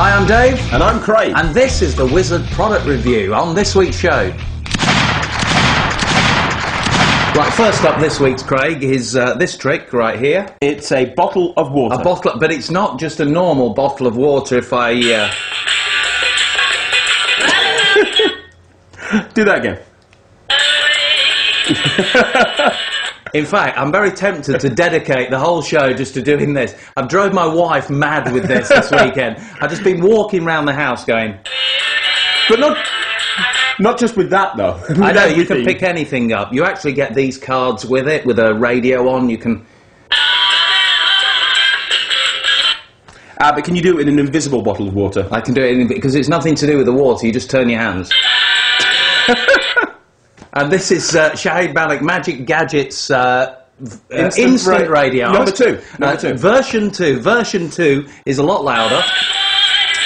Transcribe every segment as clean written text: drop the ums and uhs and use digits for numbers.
Hi, I'm Dave. And I'm Craig. And this is the Wizard Product Review on this week's show. Right, first up this week's, Craig, is this trick right here. It's a bottle of water. A bottle, but it's not just a normal bottle of water if I... Do that again. In fact, I'm very tempted to dedicate the whole show just to doing this. I've drove my wife mad with this weekend. I've just been walking around the house going... But not just with that, though. I know, you can pick anything up. You actually get these cards with it, with a radio on. You can... But can you do it in an invisible bottle of water? I can do it because it's nothing to do with the water. You just turn your hands. And this is Shahid Malik Magic Gadgets Instant Radio. Number two. Version 2. Version 2 is a lot louder.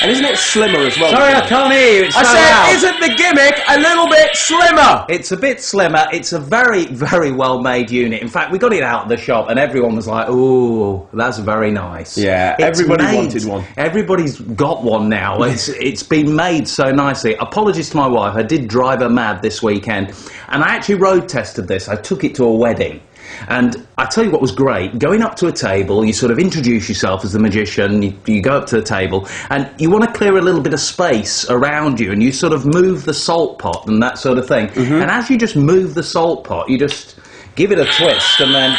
And isn't it slimmer as well? Sorry, I can't hear you. It's so I said, loud. isn't the gimmick a little bit slimmer? It's a bit slimmer. It's a very, very well-made unit. In fact, we got it out of the shop, and everyone was like, "Ooh, that's very nice." Yeah, everybody wanted one. Everybody's got one now. It's been made so nicely. Apologies to my wife. I did drive her mad this weekend, and I actually road tested this. I took it to a wedding. And I tell you what was great, going up to a table, you sort of introduce yourself as the magician, you go up to the table, and you want to clear a little bit of space around you, and you sort of move the salt pot and that sort of thing. Mm-hmm. And as you just move the salt pot, you just give it a twist, and then...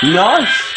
Nice!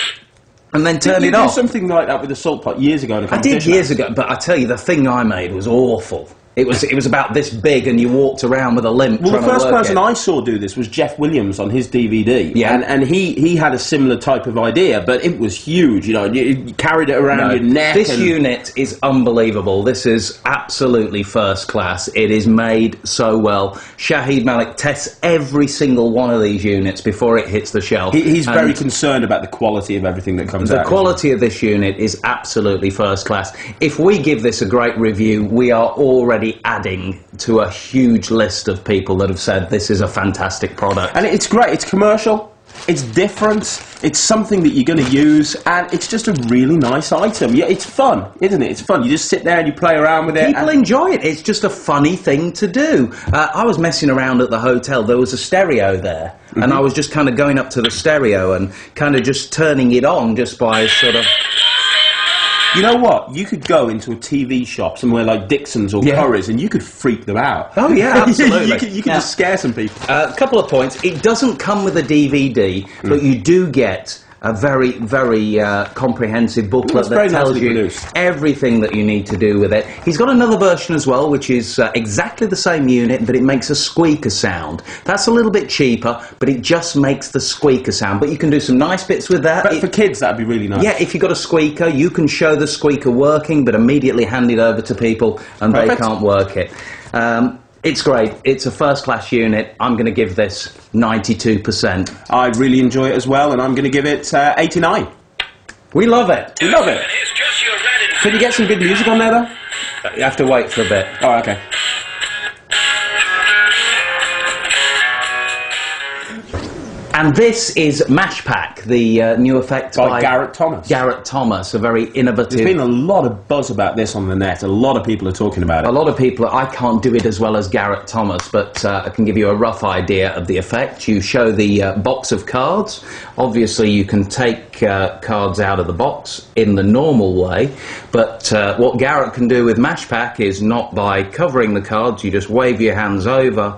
And then turn it off. Did you do something like that with the salt pot years ago in a competition? I did years ago, but I tell you, the thing I made was awful. It was about this big, and you walked around with a limp. Well, the first person I saw do this was Jeff Williams on his DVD. Yeah. And he had a similar type of idea, but it was huge, you know, you carried it around your neck. This unit is unbelievable. This is absolutely first class. It is made so well. Shahid Malik tests every single one of these units before it hits the shelf. He's very concerned about the quality of everything that comes out. The quality of this unit is absolutely first class. If we give this a great review, we are already adding to a huge list of people that have said this is a fantastic product. And it's great, it's commercial, it's different, it's something that you're going to use, and it's just a really nice item. Yeah, it's fun, isn't it? It's fun. You just sit there and you play around with it. People enjoy it. It's just a funny thing to do. I was messing around at the hotel. There was a stereo there, and I was just kind of going up to the stereo and kind of just turning it on just by sort of... You know what? You could go into a TV shop somewhere like Dixon's or Curry's, and you could freak them out. Oh yeah, absolutely. you could just scare some people. A couple of points. It doesn't come with a DVD, but you do get a very, very comprehensive booklet that tells you everything that you need to do with it. He's got another version as well, which is exactly the same unit, but it makes a squeaker sound. That's a little bit cheaper, but it just makes the squeaker sound. But you can do some nice bits with that. But for kids, that'd be really nice. Yeah, if you've got a squeaker, you can show the squeaker working, but immediately hand it over to people, and they can't work it. It's great. It's a first-class unit. I'm going to give this 92%. I really enjoy it as well, and I'm going to give it 89. We love it. We love it. Can you get some good music on there, though? You have to wait for a bit. Oh, okay. And this is Mash Pack, the new effect by Garrett Thomas. Garrett Thomas, a very innovative... There's been a lot of buzz about this on the net. A lot of people are talking about it. A lot of people... I can't do it as well as Garrett Thomas, but I can give you a rough idea of the effect. You show the box of cards. Obviously, you can take cards out of the box in the normal way, but what Garrett can do with Mash Pack is not by covering the cards. You just wave your hands over.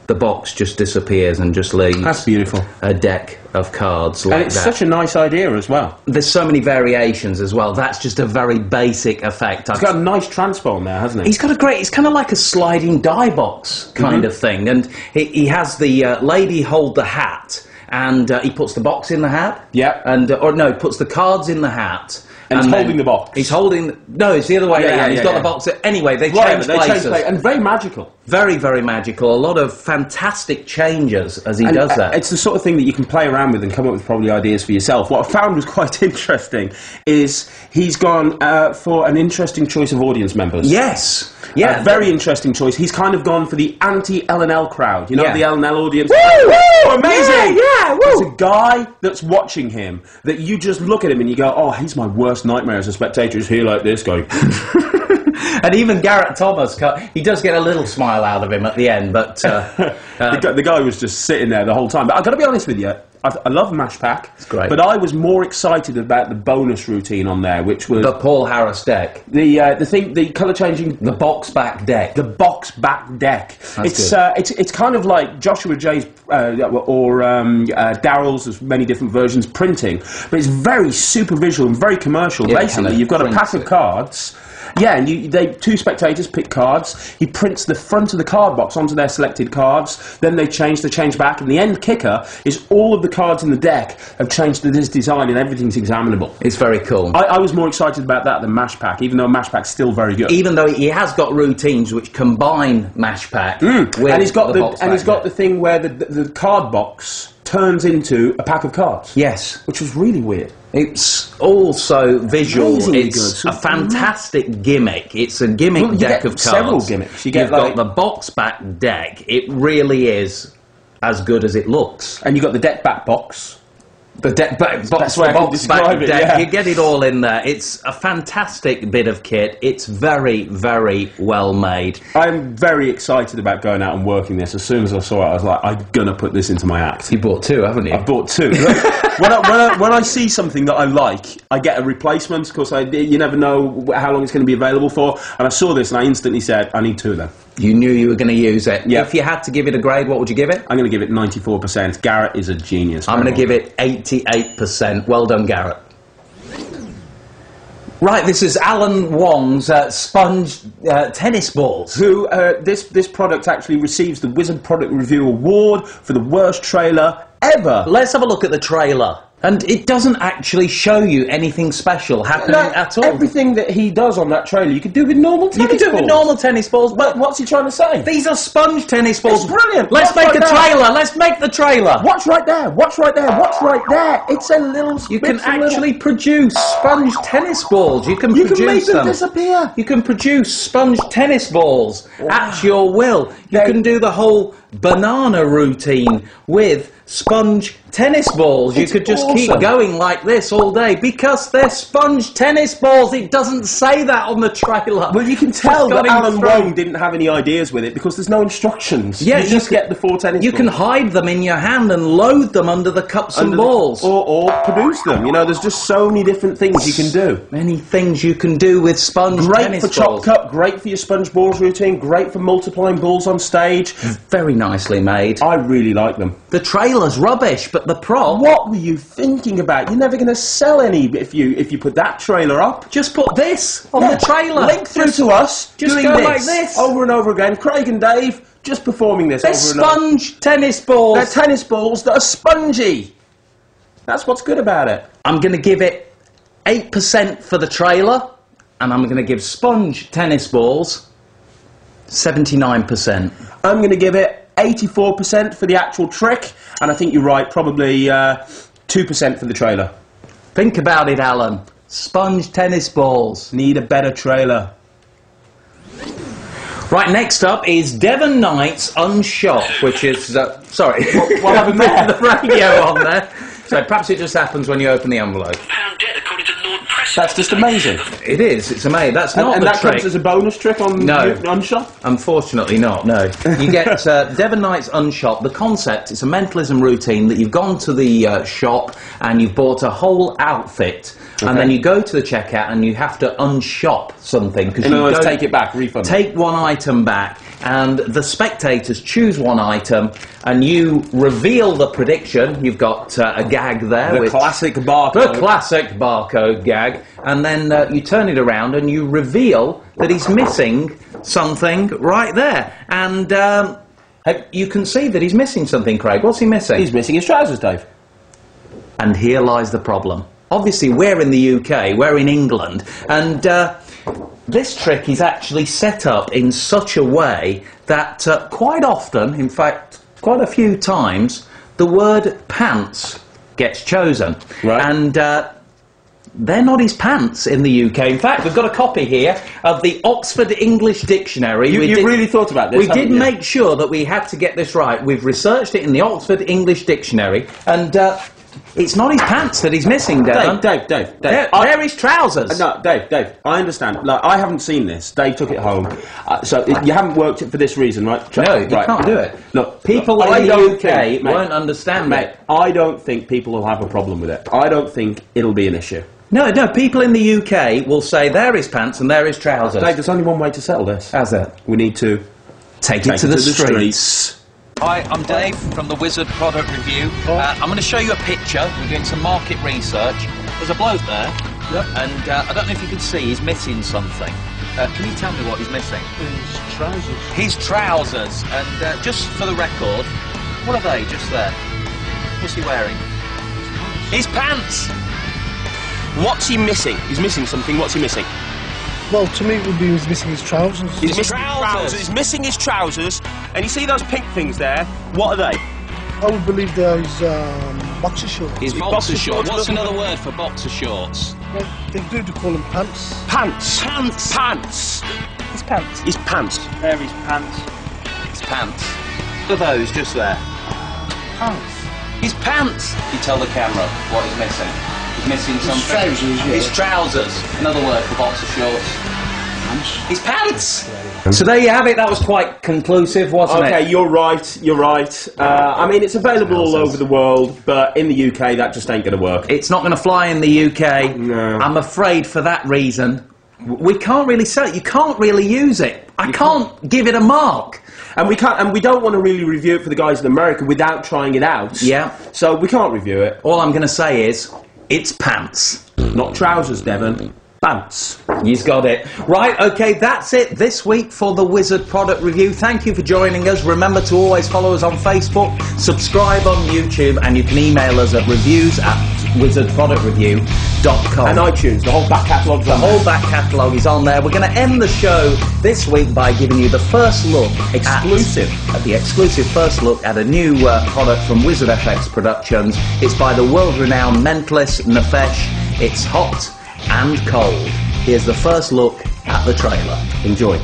The box just disappears and just leaves. That's beautiful. A deck of cards like that. And it's such a nice idea as well. There's so many variations as well. That's just a very basic effect. He's got a nice transpo there, hasn't he? He's got a great... It's kind of like a sliding die box kind of thing. And he has the lady hold the hat, and he puts the box in the hat. Yeah. And or no, he puts the cards in the hat. And he's holding the box. He's holding... No, it's the other way around. He's got the box... Anyway, they change places. And very magical. Very, very magical. A lot of fantastic changes as he does that. It's the sort of thing that you can play around with and come up with probably ideas for yourself. What I found was quite interesting is he's gone for an interesting choice of audience members. Yes. Yeah. A very interesting choice. He's kind of gone for the anti-L&L crowd. You know, the L&L audience. Woo! Amazing! Yeah, there's a guy that's watching him that you just look at him and you go, oh, he's my worst nightmare as a spectator, is here like this guy. And even Garrett Thomas, he does get a little smile out of him at the end, but... the guy was just sitting there the whole time. But I've got to be honest with you, I love Mash Pack. It's great. But I was more excited about the bonus routine on there, which was... The Paul Harris deck. The colour changing... The box back deck. The box back deck. That's It's kind of like Joshua J's or Daryl's, there's many different versions, printing. But it's very super visual and very commercial. Yeah, basically, you've got a pack of cards... Yeah, and two spectators pick cards. He prints the front of the card box onto their selected cards. Then they change back. And the end kicker is all of the cards in the deck have changed to this design and everything's examinable. It's very cool. I was more excited about that than Mash Pack, even though Mash Pack's still very good. Even though he has got routines which combine Mash Pack with and he's got the the thing where the card box turns into a pack of cards. Yes. Which was really weird. It's also visual. Amazingly it's good. a fantastic gimmick. It's a gimmick deck of cards. Several gimmicks. You've got the box back deck. It really is as good as it looks. And you've got the deck back box. The deck back box, That's where I can describe it, yeah. You get it all in there. It's a fantastic bit of kit. It's very, very well made. I'm very excited about going out and working this. As soon as I saw it, I was like, I'm going to put this into my act. You bought two, haven't you? I bought two. when I see something that I like, I get a replacement. Of course, you never know how long it's going to be available for. And I saw this and I instantly said, I need two of them. You knew you were going to use it. Yeah. If you had to give it a grade, what would you give it? I'm going to give it 94%. Garrett is a genius. I'm going to give it 88%. Well done, Garrett. Right, this is Alan Wong's sponge tennis balls. Who, this product actually receives the Wizard Product Review Award for the worst trailer ever. Let's have a look at the trailer. And it doesn't actually show you anything special happening at all. Everything that he does on that trailer, you could do with normal tennis balls. You could do it with normal tennis balls, but what's he trying to say? These are sponge tennis balls. It's brilliant. Let's make a trailer. Let's make the trailer. Watch right there. Watch right there. Watch right there. It's a little... You can actually produce sponge tennis balls. You can make them disappear. You can produce sponge tennis balls at your will. You can do the whole banana routine with sponge tennis balls. You could just keep going like this all day because they're sponge tennis balls. It doesn't say that on the trailer. Well, you can tell that Alan Wong didn't have any ideas with it because there's no instructions. Yeah, you just get the four tennis balls. You can hide them in your hand and load them under the cups and balls. Or produce them. You know, there's just so many different things you can do. Many things you can do with sponge tennis balls. Great for chop cut, great for your sponge balls routine, great for multiplying balls on stage. Very nicely made. I really like them. The trailer's rubbish, but the prop... What were you thinking about? You're never going to sell any if you put that trailer up. Just put this on the trailer. Link through to us. Just doing go this like this. over and over again. Craig and Dave just performing this They're over and over. sponge tennis balls. They're tennis balls that are spongy. That's what's good about it. I'm going to give it 8% for the trailer, and I'm going to give sponge tennis balls 79%. I'm going to give it 84% for the actual trick, and I think you're right, probably 2% for the trailer. Think about it, Alan. Sponge tennis balls. Need a better trailer. Right, next up is Devon Knight's Unshop, which is... sorry, what happened there? The radio on there. So perhaps it just happens when you open the envelope. Pound dead according to Lord Preston. That's just amazing. It is, it's amazing. That's not and the that trick. comes as a bonus trick on Unshop? Unfortunately not, no. You get Devon Knight's Unshop. The concept, it's a mentalism routine that you've gone to the shop and you've bought a whole outfit. Okay. And then you go to the checkout and you have to unshop something. In other words, take it back, refund it. Take one item back, and the spectators choose one item, and you reveal the prediction. You've got a gag there. The classic barcode. The classic barcode gag. And then you turn it around and you reveal that he's missing something right there. And you can see that he's missing something, Craig. What's he missing? He's missing his trousers, Dave. And here lies the problem. Obviously, we're in the UK, we're in England, and this trick is actually set up in such a way that quite often, in fact, quite a few times, the word pants gets chosen. Right. And they're not his pants in the UK. In fact, we've got a copy here of the Oxford English Dictionary. You really thought about this, We did haven't you? make sure that we had to get this right. We've researched it in the Oxford English Dictionary, and it's not his pants that he's missing, Devon. Dave. They're his trousers. No, Dave, I understand. Like, I haven't seen this. Dave took it home. You haven't worked it for this reason, right? No, you right. can't do it. Look, People I in the don't UK think, mate, won't understand, mate. I don't think people will have a problem with it. I don't think it'll be an issue. No, people in the UK will say they're his pants and they're his trousers. Dave, there's only one way to settle this. How's that? We need to Take it to the streets. Hi, I'm Dave from the Wizard Product Review. I'm going to show you a picture. We're doing some market research. There's a bloke there, and I don't know if you can see, he's missing something. Can you tell me what he's missing? His trousers. His trousers. And just for the record, what are they just there? What's he wearing? His pants! What's he missing? He's missing something. What's he missing? Well, to me, it would be he's missing his trousers. He's missing trousers. his trousers. He's missing his trousers. And you see those pink things there? What are they? I would believe they're his boxer shorts. His boxer boxer shorts. shorts. What's another word for boxer shorts? Well, they do call them pants. Pants. Pants. Pants. His pants. His pants. They're his pants. His pants. What are those just there? Pants. His pants! You tell the camera what he's missing. He's missing something. trousers, yeah. His trousers. Another word for boxer shorts. His pants! So there you have it. That was quite conclusive, wasn't it? Okay, you're right. I mean, it's available all over the world, but in the UK, that just ain't going to work. It's not going to fly in the UK. No. I'm afraid for that reason. We can't really sell it. You can't really use it. I can't give it a mark. And we can't, and we don't want to really review it for the guys in America without trying it out. Yeah. So we can't review it. All I'm going to say is, it's pants. Not trousers, Devon. Pants. You've got it. Right, okay, that's it this week for the Wizard Product Review. Thank you for joining us. Remember to always follow us on Facebook, subscribe on YouTube, and you can email us at reviews@wizardproductreview.com. And iTunes, the whole back catalogue. The whole back catalogue is on there. We're going to end the show this week by giving you the first look at the exclusive first look at a new product from Wizard FX Productions. It's by the world-renowned mentalist Nefesh. It's hot and cold. Here's the first look at the trailer. Enjoy.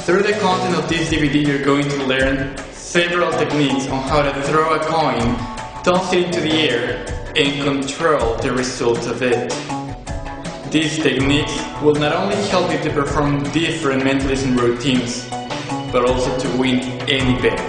Through the content of this DVD, you're going to learn several techniques on how to throw a coin, toss it into the air, and control the result of it. These techniques will not only help you to perform different mentalism routines, but also to win any bet.